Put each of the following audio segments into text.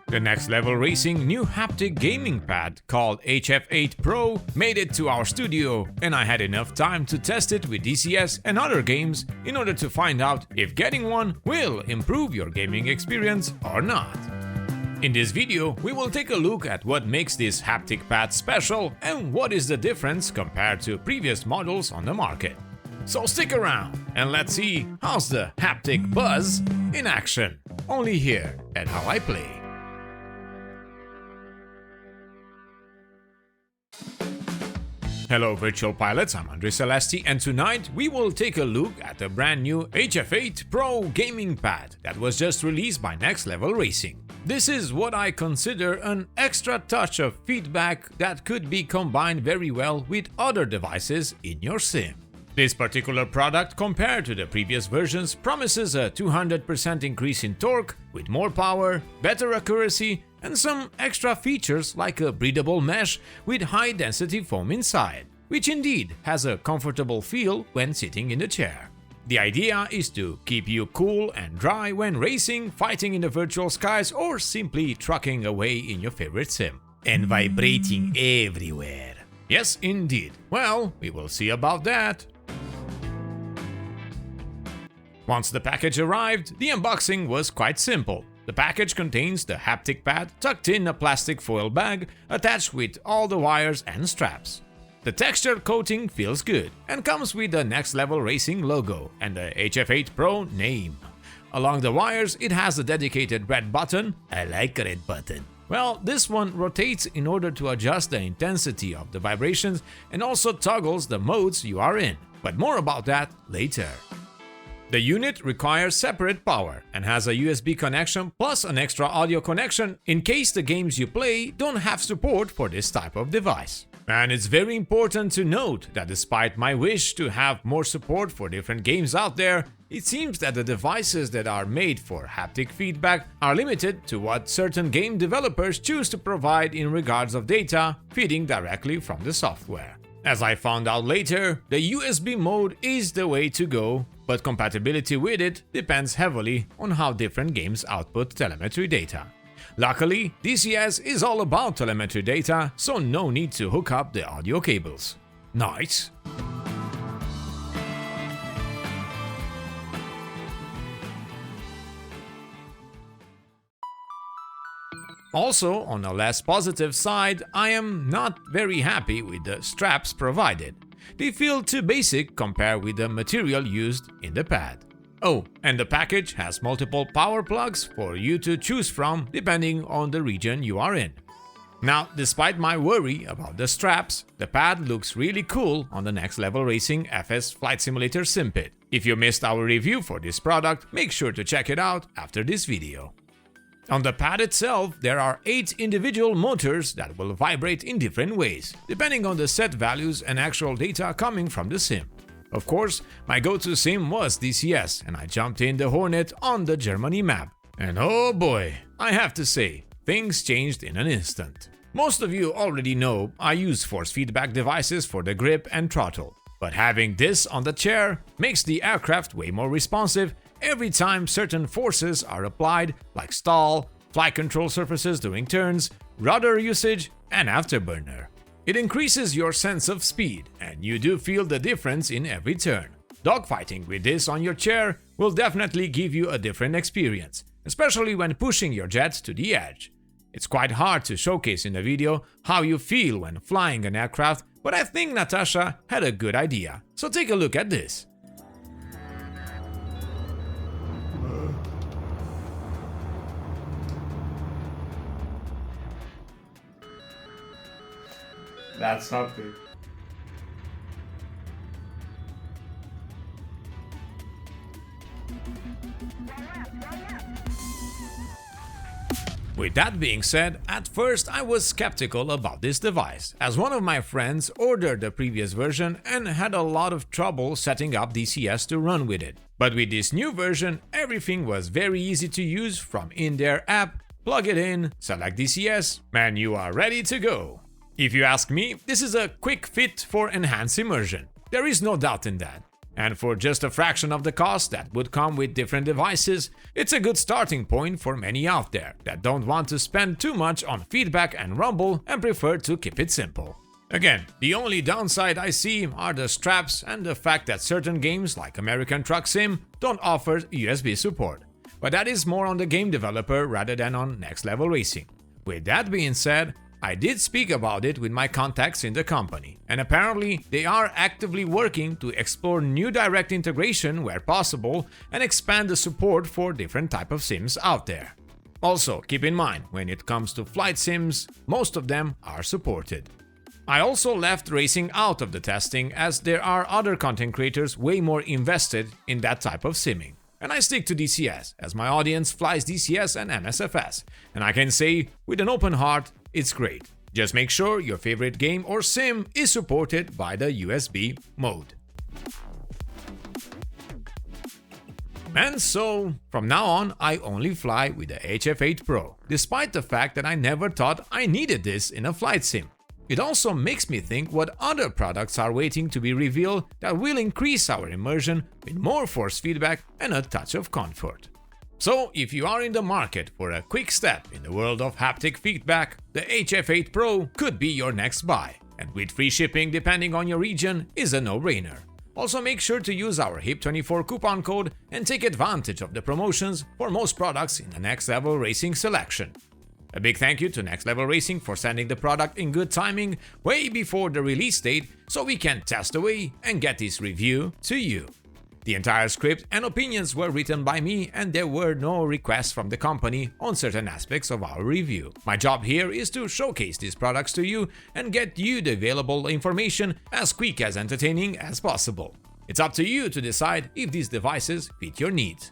The next level racing new haptic gaming pad called HF8 Pro made it to our studio, and I had enough time to test it with DCS and other games in order to find out if getting one will improve your gaming experience or not. In this video, we will take a look at what makes this haptic pad special and what is the difference compared to previous models on the market. So stick around and let's see how's the haptic buzz in action, only here at How I Play. Hello virtual pilots, I'm Andre Celesti, and tonight we will take a look at the brand new HF8 Pro gaming pad that was just released by Next Level Racing. This is what I consider an extra touch of feedback that could be combined very well with other devices in your sim. This particular product, compared to the previous versions, promises a 200% increase in torque with more power, better accuracy, and some extra features like a breathable mesh with high-density foam inside, which indeed has a comfortable feel when sitting in the chair. The idea is to keep you cool and dry when racing, fighting in the virtual skies, or simply trucking away in your favorite sim. And vibrating everywhere. Yes, indeed. Well, we will see about that. Once the package arrived, the unboxing was quite simple. The package contains the haptic pad tucked in a plastic foil bag attached with all the wires and straps. The textured coating feels good and comes with the Next Level Racing logo and the HF8 Pro name. Along the wires, it has a dedicated red button. I like a red button. Well, this one rotates in order to adjust the intensity of the vibrations and also toggles the modes you are in, but more about that later. The unit requires separate power and has a USB connection plus an extra audio connection in case the games you play don't have support for this type of device. And it's very important to note that despite my wish to have more support for different games out there, it seems that the devices that are made for haptic feedback are limited to what certain game developers choose to provide in regards of data feeding directly from the software. As I found out later, the USB mode is the way to go, but compatibility with it depends heavily on how different games output telemetry data. Luckily, DCS is all about telemetry data, so no need to hook up the audio cables. Nice! Also, on a less positive side, I am not very happy with the straps provided. They feel too basic compared with the material used in the pad. Oh, and the package has multiple power plugs for you to choose from depending on the region you are in. Now, despite my worry about the straps, the pad looks really cool on the Next Level Racing FS Flight Simulator SimPit. If you missed our review for this product, make sure to check it out after this video. On the pad itself, there are 8 individual motors that will vibrate in different ways, depending on the set values and actual data coming from the sim. Of course, my go-to sim was DCS, and I jumped in the Hornet on the Germany map. And oh boy, I have to say, things changed in an instant. Most of you already know I use force feedback devices for the grip and throttle, but having this on the chair makes the aircraft way more responsive every time certain forces are applied, like stall, flight control surfaces during turns, rudder usage, and afterburner. It increases your sense of speed, and you do feel the difference in every turn. Dogfighting with this on your chair will definitely give you a different experience, especially when pushing your jet to the edge. It's quite hard to showcase in a video how you feel when flying an aircraft, but I think Natasha had a good idea, so take a look at this. That's something. With that being said, at first I was skeptical about this device, as one of my friends ordered the previous version and had a lot of trouble setting up DCS to run with it. But with this new version, everything was very easy to use from in their app, plug it in, select DCS, and you are ready to go. If you ask me, this is a quick fit for enhanced immersion. There is no doubt in that. And for just a fraction of the cost that would come with different devices, it's a good starting point for many out there that don't want to spend too much on feedback and rumble and prefer to keep it simple. Again, the only downside I see are the straps and the fact that certain games like American Truck Sim don't offer USB support. But that is more on the game developer rather than on Next Level Racing. With that being said, I did speak about it with my contacts in the company, and apparently they are actively working to explore new direct integration where possible and expand the support for different type of sims out there. Also, keep in mind, when it comes to flight sims, most of them are supported. I also left racing out of the testing as there are other content creators way more invested in that type of simming. And I stick to DCS, as my audience flies DCS and MSFS, and I can say, with an open heart, it's great. Just make sure your favorite game or sim is supported by the USB mode. And so, from now on, I only fly with the HF8 Pro, despite the fact that I never thought I needed this in a flight sim. It also makes me think what other products are waiting to be revealed that will increase our immersion with more force feedback and a touch of comfort. So, if you are in the market for a quick step in the world of haptic feedback, the HF8 Pro could be your next buy, and with free shipping depending on your region is a no-brainer. Also, make sure to use our HIP24 coupon code and take advantage of the promotions for most products in the Next Level Racing selection. A big thank you to Next Level Racing for sending the product in good timing way before the release date so we can test away and get this review to you. The entire script and opinions were written by me and there were no requests from the company on certain aspects of our review. My job here is to showcase these products to you and get you the available information as quick as entertaining as possible. It's up to you to decide if these devices fit your needs.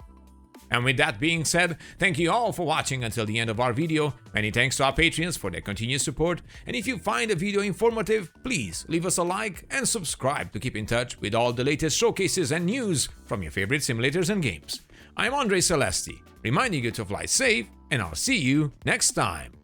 And with that being said, thank you all for watching until the end of our video. Many thanks to our Patreons for their continued support. And if you find the video informative, please leave us a like and subscribe to keep in touch with all the latest showcases and news from your favorite simulators and games. I'm Andre Celesti, reminding you to fly safe, and I'll see you next time.